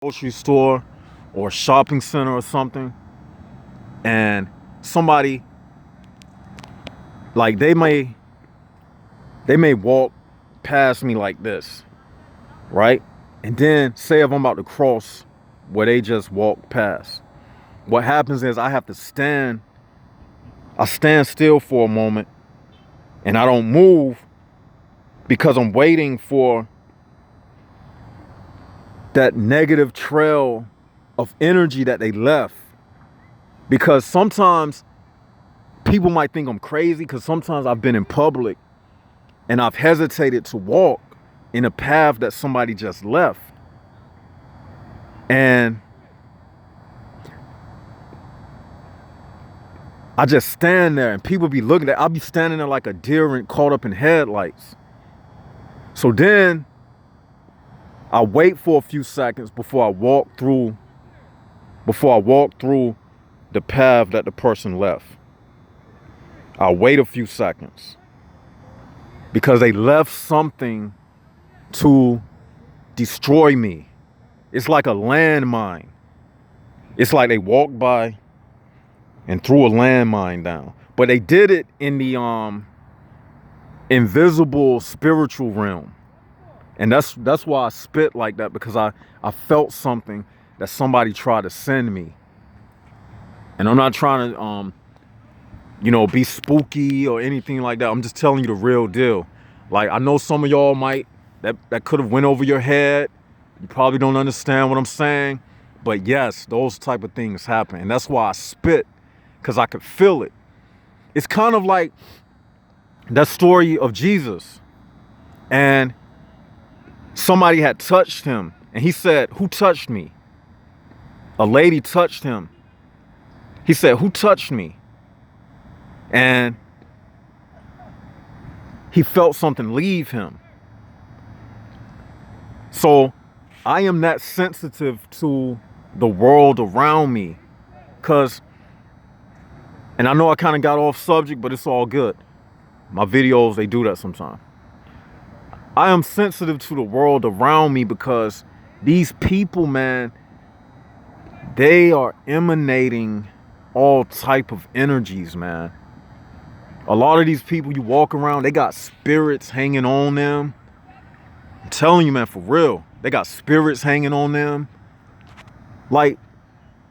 grocery store or shopping center or something, and somebody, like, they may walk past me like this, right? And then say if I'm about to cross where they just walked past, what happens is I stand still for a moment and I don't move because I'm waiting for that negative trail of energy that they left. Because sometimes people might think I'm crazy, because sometimes I've been in public and I've hesitated to walk in a path that somebody just left. And I just stand there and people be looking I'll be standing there like a deer and caught up in headlights. So then I wait for a few seconds before I walk through the path that the person left. I'll wait a few seconds because they left something to destroy me. It's like a landmine. It's like they walked by and threw a landmine down. But they did it in the invisible spiritual realm. And that's why I spit like that, because I felt something that somebody tried to send me. And I'm not trying to be spooky or anything like that. I'm just telling you the real deal. Like, I know some of y'all might that could have went over your head. You probably don't understand what I'm saying. But yes, those type of things happen. And that's why I spit, because I could feel it. It's kind of like that story of Jesus. And somebody had touched him. And he said, "Who touched me?" A lady touched him. He said, "Who touched me?" And he felt something leave him. So I am that sensitive to the world around me. And I know I kind of got off subject, but it's all good. My videos, they do that sometimes. I am sensitive to the world around me because these people, man, they are emanating all type of energies, man. A lot of these people you walk around, they got spirits hanging on them. I'm telling you, man, for real. They got spirits hanging on them. Like,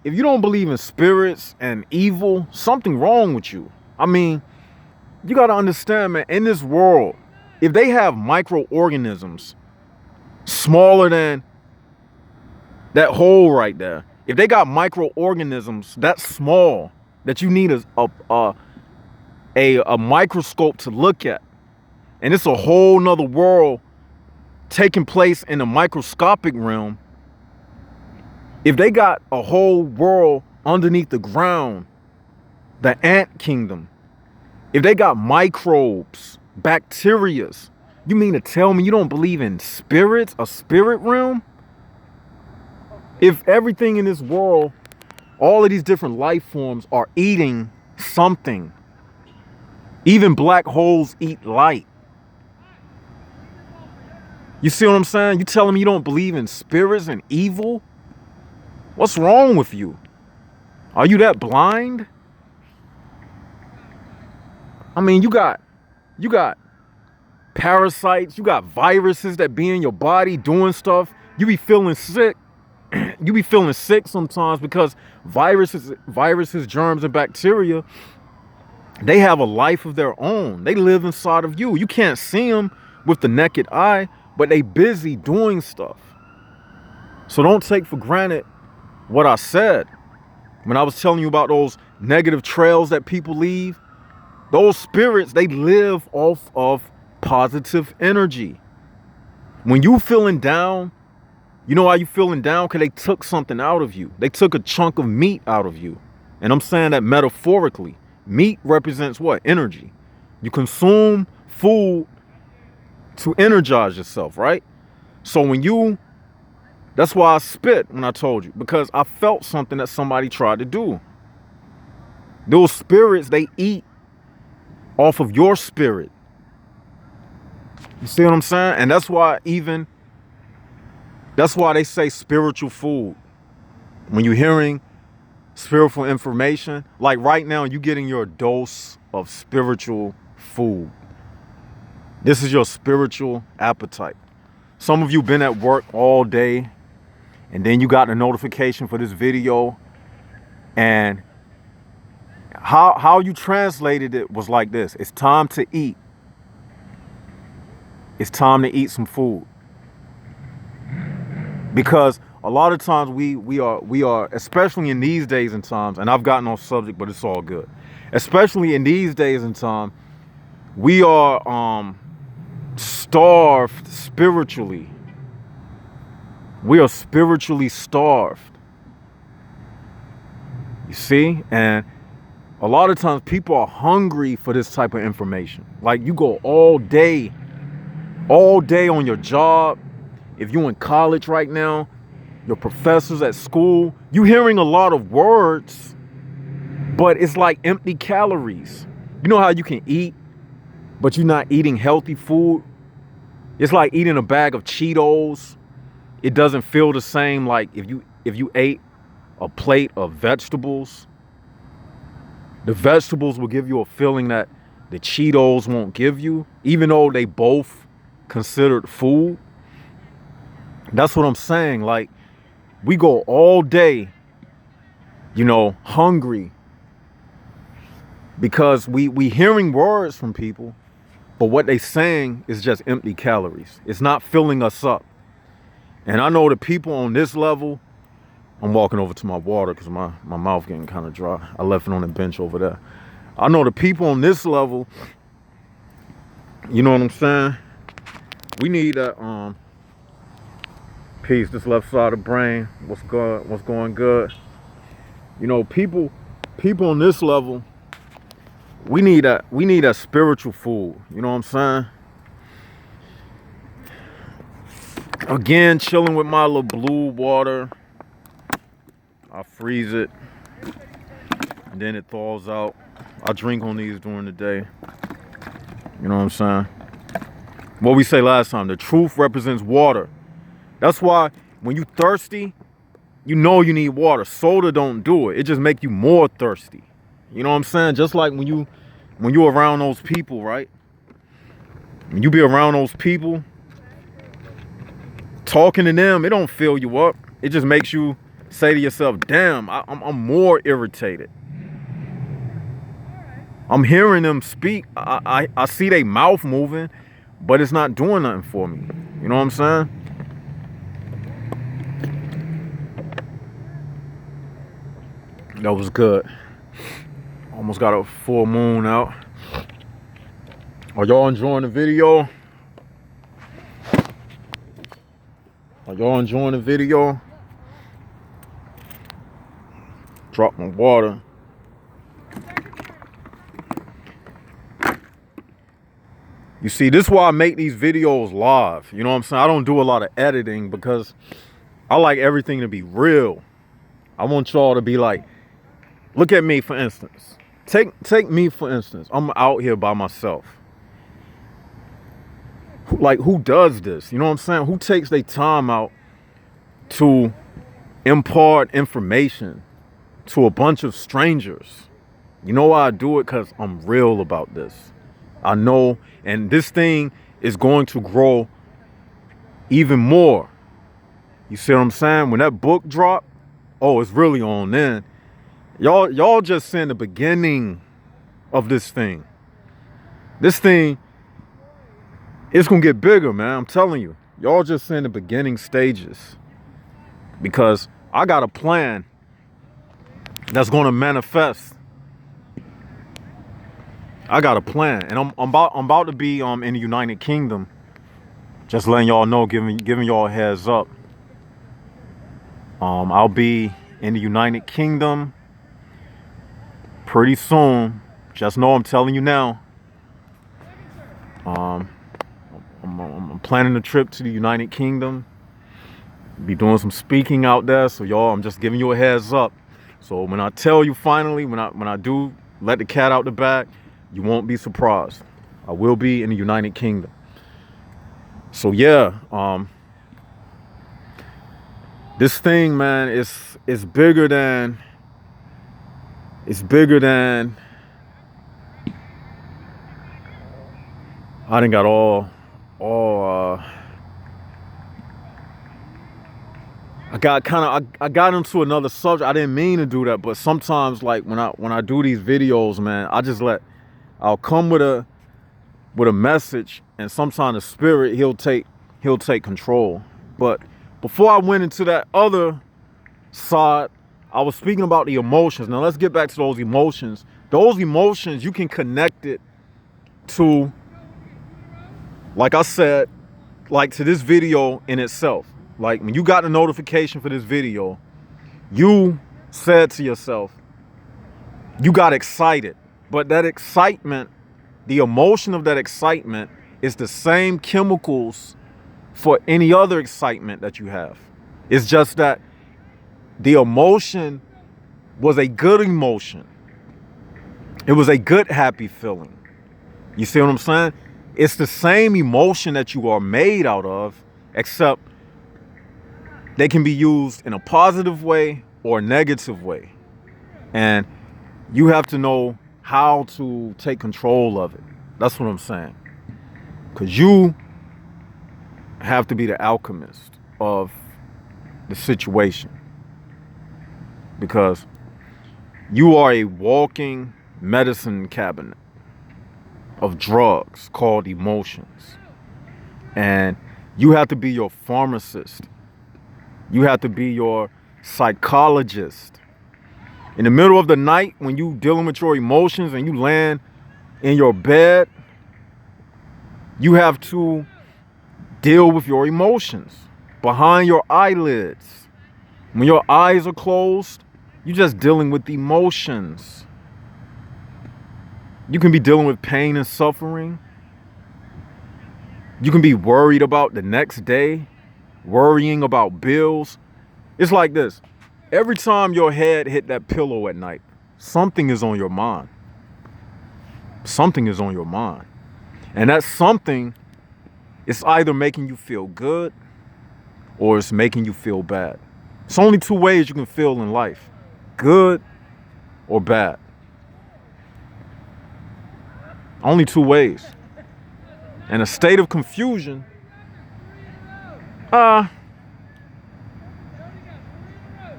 if you don't believe in spirits and evil, something wrong with you. I mean, you got to understand, man, in this world, if they have microorganisms smaller than that hole right there, if they got microorganisms that small that you need a microscope to look at, and it's a whole nother world taking place in the microscopic realm. If they got a whole world underneath the ground, the ant kingdom, if they got microbes, bacterias, you mean to tell me you don't believe in spirits, a spirit realm? If everything in this world, all of these different life forms are eating something, even black holes eat light. You see what I'm saying? You telling me you don't believe in spirits and evil? What's wrong with you? Are you that blind? I mean, you got parasites, you got viruses that be in your body doing stuff. You be feeling sick. You be feeling sick sometimes because viruses, germs, and bacteria, they have a life of their own. They live inside of you. You can't see them with the naked eye, but they busy doing stuff. So don't take for granted what I said when I was telling you about those negative trails that people leave. Those spirits, they live off of positive energy. When you feeling down, you know why you feeling down? Because they took something out of you. They took a chunk of meat out of you. And I'm saying that metaphorically. Meat represents what? Energy. You consume food to energize yourself, right? So that's why I spit when I told you, because I felt something that somebody tried to do. Those spirits, they eat off of your spirit. You see what I'm saying? And that's why even That's why they say spiritual food. When you're hearing spiritual information, like right now, you're getting your dose of spiritual food. This is your spiritual appetite. Some of you been at work all day, and then you got a notification for this video, and how you translated it was like this: it's time to eat. It's time to eat some food. Because a lot of times we are, especially in these days and times, and I've gotten off subject, but it's all good. Especially in these days and time, we are starved spiritually. We are spiritually starved. You see? And a lot of times people are hungry for this type of information. Like, you go all day on your job. If you're in college right now, your professors at school, you're hearing a lot of words, but it's like empty calories. You know how you can eat, but you're not eating healthy food? It's like eating a bag of Cheetos. It doesn't feel the same like if you ate a plate of vegetables. The vegetables will give you a feeling that the Cheetos won't give you, even though they both considered food. That's what I'm saying. Like, we go all day, hungry, because we hearing words from people, but what they saying is just empty calories. It's not filling us up. And I know the people on this level, I'm walking over to my water because my mouth getting kind of dry. I left it on the bench over there. I know the people on this level, you know what I'm saying? We need that peace, this left side of the brain. What's going good? People on this level, we need that spiritual food. You know what I'm saying? Again, chilling with my little blue water. I freeze it, and then it thaws out. I drink on these during the day. You know what I'm saying? What we say last time, the truth represents water. That's why when you thirsty, you need water. Soda don't do it. It just make you more thirsty. You know what I'm saying? Just like when you're around those people, right? When you be around those people, talking to them, it don't fill you up. It just makes you say to yourself, damn, I'm more irritated. I'm hearing them speak. I see their mouth moving, but it's not doing nothing for me. You know what I'm saying? That was good. Almost got a full moon out. Are y'all enjoying the video? Are y'all enjoying the video? Drop my water. You see, this is why I make these videos live. You know what I'm saying? I don't do a lot of editing because I like everything to be real. I want y'all to be like, look at me, for instance. Take me, for instance. I'm out here by myself. Like, who does this? You know what I'm saying? Who takes their time out to impart information to a bunch of strangers? You know why I do it? Because I'm real about this. I know, and this thing is going to grow even more. You see what I'm saying? When that book drop, oh, it's really on then. Y'all just seeing the beginning of this thing. This thing, it's gonna get bigger, man. I'm telling you. Y'all just seeing the beginning stages. Because I got a plan that's gonna manifest. I got a plan, and I'm about to be in the United Kingdom. Just letting y'all know, giving y'all a heads up. I'll be in the United Kingdom pretty soon. Just know I'm telling you now. I'm planning a trip to the United Kingdom. Be doing some speaking out there, so y'all, I'm just giving you a heads up. So when I tell you finally, when I do let the cat out the bag, you won't be surprised. I will be in the United Kingdom. So yeah, This thing, man, is bigger than, it's bigger than, I done got all I got into another subject. I didn't mean to do that, but sometimes, like, when I do these videos, man, I'll come with a message, and sometimes the spirit, he'll take control. But before I went into that other side, I was speaking about the emotions. Now let's get back to those emotions. Those emotions, you can connect it to, like I said, like to this video in itself. Like when you got the notification for this video, you said to yourself, you got excited. But that excitement, the emotion of that excitement is the same chemicals for any other excitement that you have. It's just that the emotion was a good emotion. It was a good, happy feeling. You see what I'm saying? It's the same emotion that you are made out of, except they can be used in a positive way or a negative way. And you have to know how to take control of it. That's what I'm saying. Because you have to be the alchemist of the situation. Because you are a walking medicine cabinet of drugs called emotions. And you have to be your pharmacist. You have to be your psychologist. In the middle of the night, when you dealing with your emotions and you land in your bed, you have to deal with your emotions behind your eyelids. When your eyes are closed, you're just dealing with emotions. You can be dealing with pain and suffering. You can be worried about the next day, worrying about bills. It's like this. Every time your head hit that pillow at night, something is on your mind. Something is on your mind. And that something is either making you feel good or it's making you feel bad. It's only two ways you can feel in life: good or bad. Only two ways. And a state of confusion,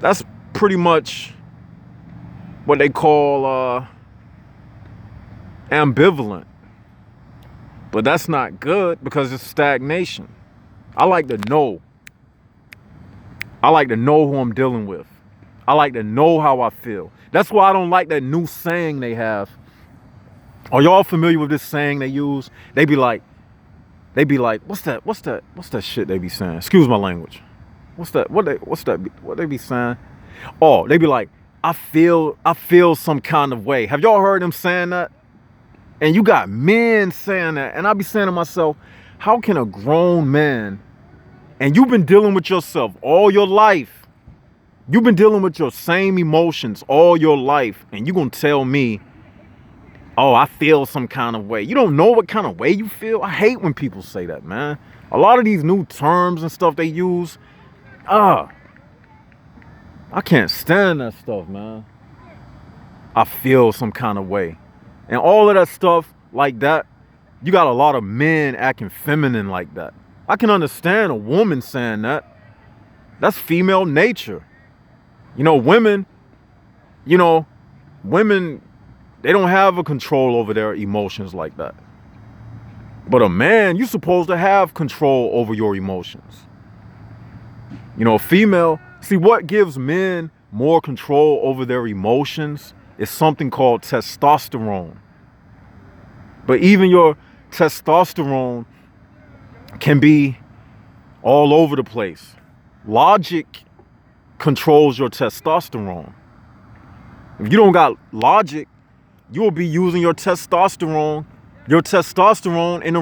that's pretty much what they call ambivalent. But that's not good because it's stagnation. I like to know. I like to know who I'm dealing with. I like to know how I feel. That's why I don't like that new saying they have. Are y'all familiar with this saying they use? They be like, what's that shit they be saying? Excuse my language. What they be saying? Oh, they be like, I feel some kind of way. Have y'all heard them saying that? And you got men saying that. And I be saying to myself, how can a grown man, and you've been dealing with yourself all your life, you've been dealing with your same emotions all your life, and you gonna tell me, oh, I feel some kind of way. You don't know what kind of way you feel? I hate when people say that, man. A lot of these new terms and stuff they use, I can't stand that stuff, man. I feel some kind of way. And all of that stuff like that, you got a lot of men acting feminine like that. I can understand a woman saying that. That's female nature. Women, they don't have a control over their emotions like that. But a man, you're supposed to have control over your emotions. A female, see, what gives men more control over their emotions is something called testosterone. But even your testosterone can be all over the place. Logic controls your testosterone. If you don't got logic, you will be using your testosterone in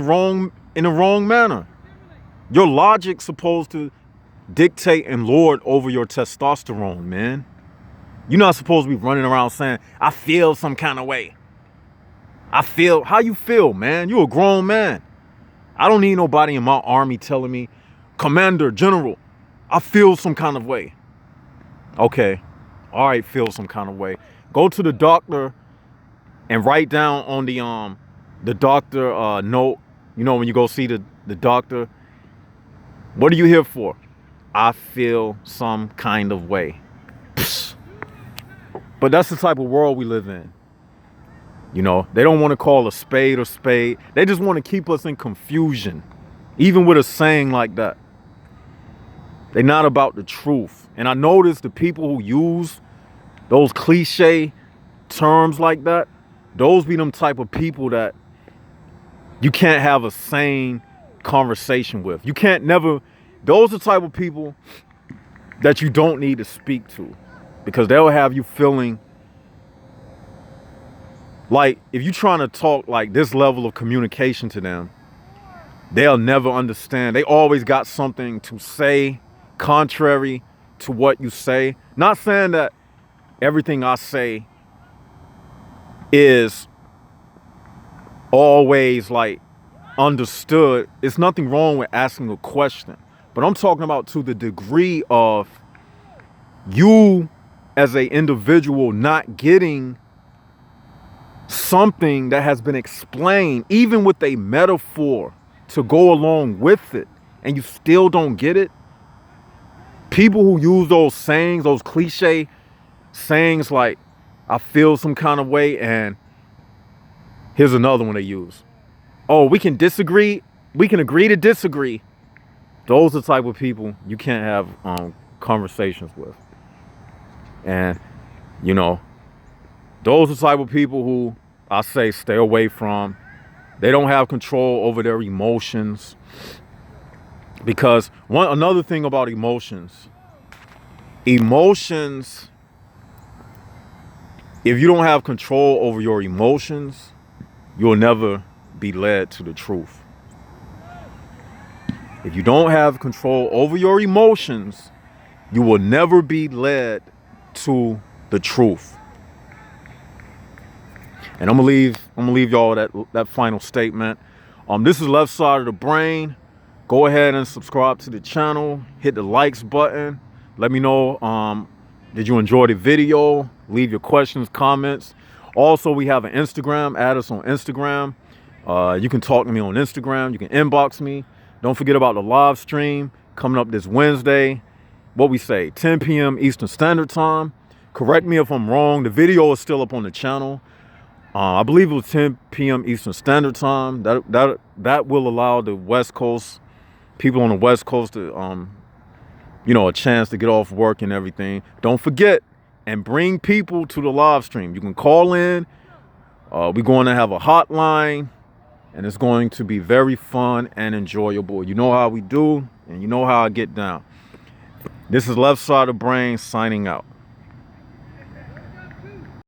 the wrong manner. Your logic's supposed to dictate and lord over your testosterone, man. You're not supposed to be running around saying, I feel some kind of way. How you feel, man? You're a grown man. I don't need nobody in my army telling me, Commander, General, I feel some kind of way. Okay. All right, feel some kind of way. Go to the doctor and write down on the doctor note, you know, when you go see the doctor, what are you here for? I feel some kind of way. Psst. But that's the type of world we live in. You know, they don't want to call a spade. They just want to keep us in confusion. Even with a saying like that. They're not about the truth. And I notice the people who use those cliche terms like that, those be them type of people that you can't have a sane conversation with. You can't never, those are the type of people that you don't need to speak to, because they'll have you feeling like if you're trying to talk like this level of communication to them, they'll never understand. They always got something to say contrary to what you say. Not saying that everything I say is always like understood. It's nothing wrong with asking a question, but I'm talking about to the degree of you as a individual not getting something that has been explained, even with a metaphor to go along with it, and you still don't get it. People who use those sayings, those cliche sayings like, I feel some kind of way, and here's another one they use. Oh, we can disagree. We can agree to disagree. Those are the type of people you can't have conversations with. And, you know, those are the type of people who I say stay away from. They don't have control over their emotions. Because another thing about emotions, if you don't have control over your emotions, you'll never be led to the truth. If you don't have control over your emotions, you will never be led to the truth. And I'm gonna leave y'all that final statement. This is Left Side of the Brain. Go ahead and subscribe to the channel. Hit the likes button. Let me know, did you enjoy the video? Leave your questions, comments. Also, we have an Instagram. Add us on Instagram. You can talk to me on Instagram. You can inbox me. Don't forget about the live stream coming up this Wednesday. What we say, 10 p.m. Eastern Standard Time. Correct me if I'm wrong. The video is still up on the channel. I believe it was 10 p.m. Eastern Standard Time. That will allow the West Coast, people on the West Coast to, you know, a chance to get off work and everything. Don't forget and bring people to the live stream. You can call in. We're going to have a hotline, and it's going to be very fun and enjoyable. You know how we do, and you know how I get down. This is Left Side of the Brain signing out.